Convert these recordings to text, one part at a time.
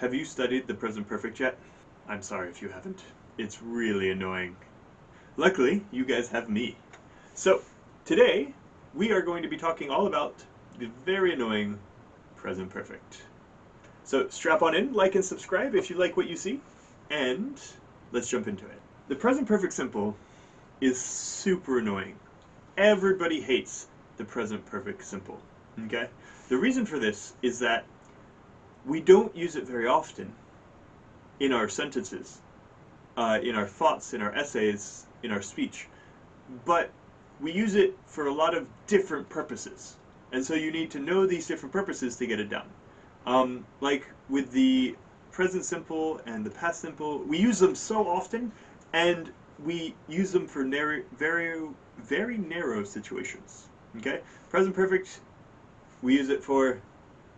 Have you studied the present perfect yet? I'm sorry if you haven't. It's really annoying. Luckily, you guys have me. So, today, we are going to be talking all about the very annoying present perfect. So, strap on in, like and subscribe if you like what you see, and let's jump into it. The present perfect simple is super annoying. Everybody hates the present perfect simple, okay? The reason for this is that we don't use it very often in our sentences, in our thoughts, in our essays, in our speech, but we use it for a lot of different purposes. And so you need to know these different purposes to get it done. Like with the present simple and the past simple, we use them so often, and we use them for very narrow situations. Okay? Present perfect, we use it for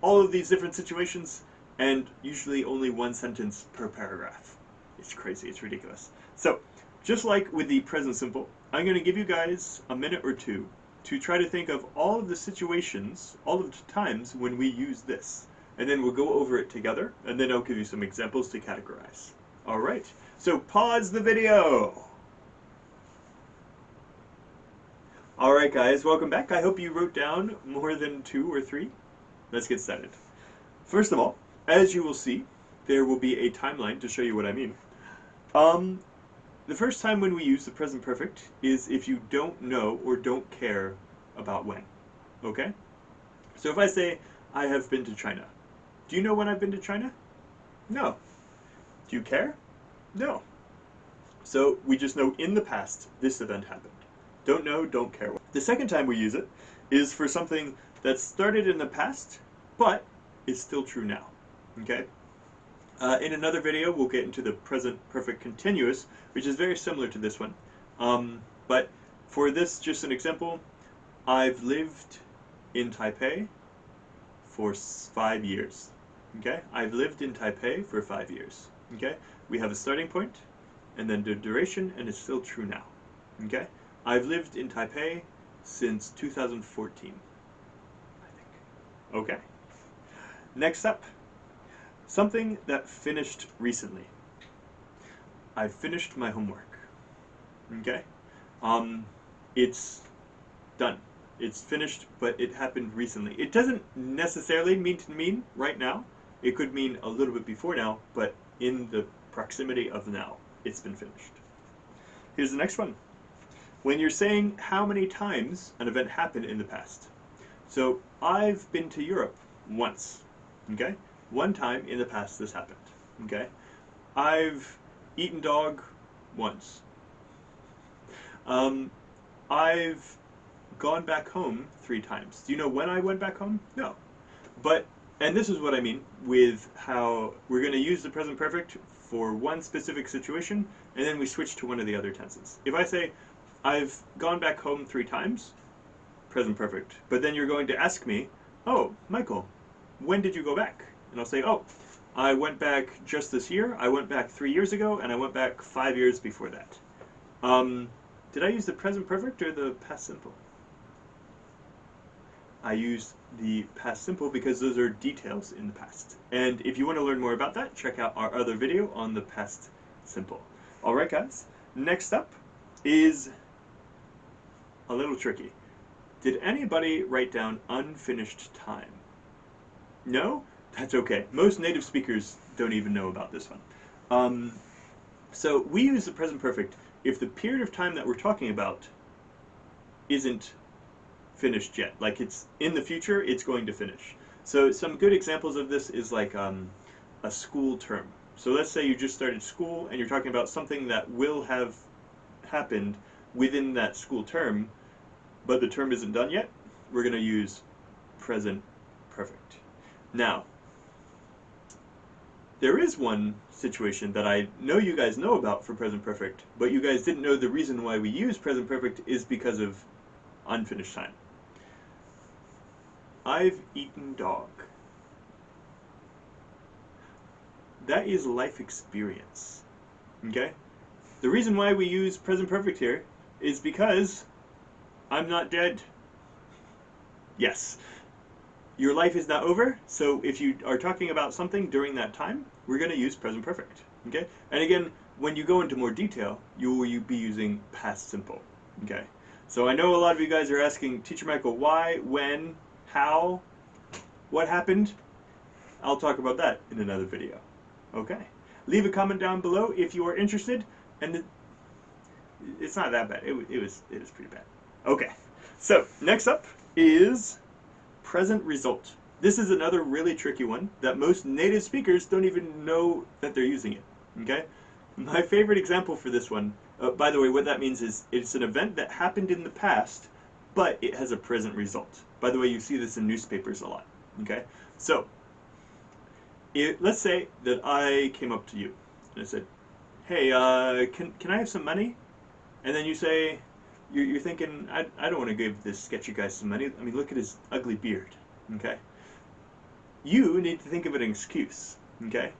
all of these different situations, and usually only one sentence per paragraph. It's crazy, it's ridiculous. So, just like with the present simple, I'm going to give you guys a minute or two to try to think of all of the situations, all of the times when we use this. And then we'll go over it together, and then I'll give you some examples to categorize. Alright, so pause the video! Alright guys, welcome back. I hope you wrote down more than 2 or 3. Let's get started. First of all, as you will see, there will be a timeline to show you what I mean. The first time when we use the present perfect is if you don't know or don't care about when. Okay? So if I say, I have been to China. Do you know when I've been to China? No. Do you care? No. So we just know in the past this event happened. Don't know, don't care. The second time we use it is for something that started in the past, but is still true now. Okay? In another video, we'll get into the present perfect continuous, which is very similar to this one. But for this, just an example, I've lived in Taipei for 5 years. Okay? I've lived in Taipei for 5 years. Okay? We have a starting point, and then the duration, and it's still true now. Okay? I've lived in Taipei since 2014, I think. Okay? Next up, something that finished recently. I finished my homework. Okay? It's done. It's finished, but it happened recently. It doesn't necessarily mean right now. It could mean a little bit before now, but in the proximity of now, it's been finished. Here's the next one. When you're saying how many times an event happened in the past. So, I've been to Europe once. Okay? One time in the past this happened. Okay? I've eaten dog once. I've gone back home 3 times. Do you know when I went back home? No. But, and this is what I mean with how we're going to use the present perfect for one specific situation, and then we switch to one of the other tenses. If I say, I've gone back home 3 times, present perfect. But then you're going to ask me, oh, Michael, when did you go back? And I'll say, oh, I went back just this year, I went back 3 years ago, and I went back 5 years before that. Did I use the present perfect or the past simple? I used the past simple because those are details in the past. And if you want to learn more about that, check out our other video on the past simple. Alright guys, next up is a little tricky. Did anybody write down unfinished time? No? That's okay. Most native speakers don't even know about this one. So we use the present perfect if the period of time that we're talking about isn't finished yet. Like it's in the future, it's going to finish. So some good examples of this is like a school term. So let's say you just started school and you're talking about something that will have happened within that school term, but the term isn't done yet. We're going to use present perfect. Now, there is one situation that I know you guys know about for present perfect, but you guys didn't know the reason why we use present perfect is because of unfinished time. I've eaten dog. That is life experience. Okay? The reason why we use present perfect here is because I'm not dead. Yes. Your life is not over, so if you are talking about something during that time, we're going to use present perfect. Okay? And again, when you go into more detail, you will be using past simple. Okay? So I know a lot of you guys are asking, Teacher Michael, why, when, how, what happened? I'll talk about that in another video. Okay? Leave a comment down below if you are interested, and it's not that bad. It was pretty bad. Okay. So next up is present result. This is another really tricky one that most native speakers don't even know that they're using it. Okay? My favorite example for this one, by the way, what that means is it's an event that happened in the past, but it has a present result. By the way, you see this in newspapers a lot. Okay? So, let's say that I came up to you and I said, hey, can I have some money? And then you say, you're thinking, I don't want to give this sketchy guy some money. I mean, look at his ugly beard. Okay? You need to think of an excuse. Okay?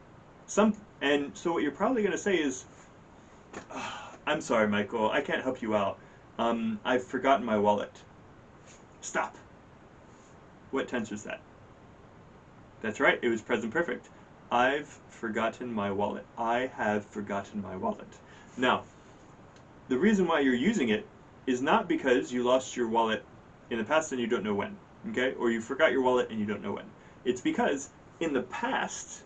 And so what you're probably going to say is, oh, I'm sorry, Michael, I can't help you out. I've forgotten my wallet. Stop. What tense was that? That's right, it was present perfect. I've forgotten my wallet. I have forgotten my wallet. Now, the reason why you're using it is not because you lost your wallet in the past and you don't know when, okay? Or you forgot your wallet and you don't know when. It's because in the past,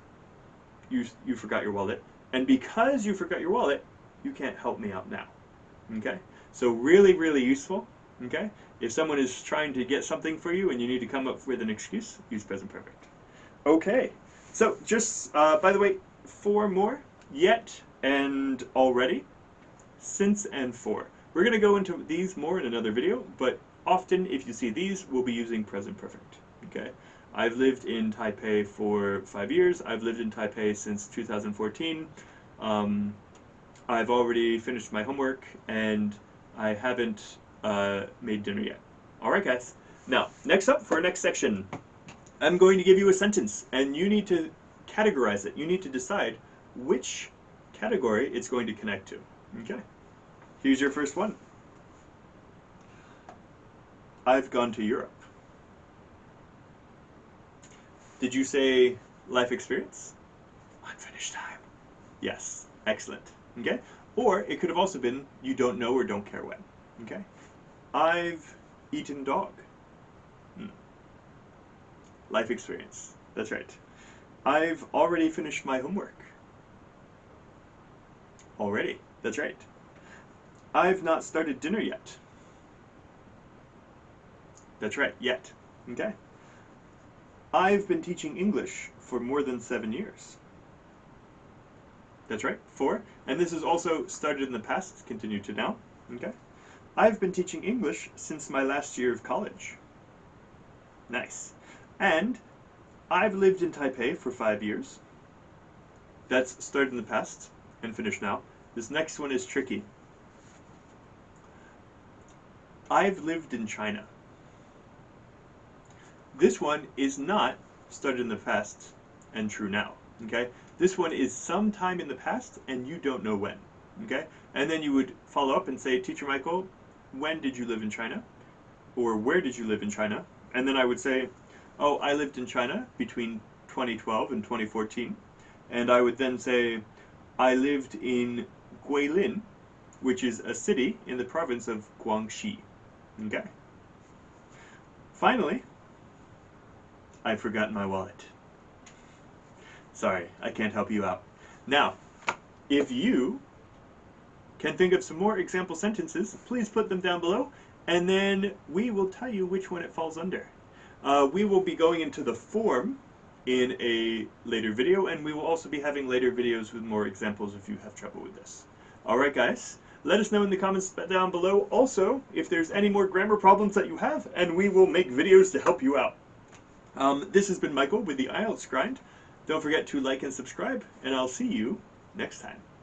you forgot your wallet, and because you forgot your wallet, you can't help me out now, okay? So really, really useful, okay? If someone is trying to get something for you and you need to come up with an excuse, use present perfect. Okay, so just, by the way, 4 more, yet and already, since and for. We're going to go into these more in another video, but often if you see these, we'll be using present perfect, okay? I've lived in Taipei for 5 years. I've lived in Taipei since 2014. I've already finished my homework, and I haven't made dinner yet. All right, guys. Now, next up for our next section, I'm going to give you a sentence, and you need to categorize it. You need to decide which category it's going to connect to. Okay? Here's your first one. I've gone to Europe. Did you say life experience? Unfinished time. Yes. Excellent. Okay? Or it could have also been you don't know or don't care when. Okay? I've eaten dog. Life experience. That's right. I've already finished my homework. Already. That's right. I've not started dinner yet. That's right. Yet. Okay? I've been teaching English for more than 7 years. That's right. 4. And this is also started in the past, continued to now. Okay? I've been teaching English since my last year of college. Nice. And I've lived in Taipei for 5 years. That's started in the past and finished now. This next one is tricky. I've lived in China. This one is not started in the past and true now. Okay? This one is sometime in the past and you don't know when. Okay? And then you would follow up and say, Teacher Michael, when did you live in China? Or where did you live in China? And then I would say, oh, I lived in China between 2012 and 2014. And I would then say, I lived in Guilin, which is a city in the province of Guangxi. Okay? Finally, I've forgotten my wallet. Sorry, I can't help you out. Now, if you can think of some more example sentences, please put them down below, and then we will tell you which one it falls under. We will be going into the form in a later video, and we will also be having later videos with more examples if you have trouble with this. Alright guys, let us know in the comments down below also if there's any more grammar problems that you have, and we will make videos to help you out. This has been Michael with the IELTS Grind. Don't forget to like and subscribe, and I'll see you next time.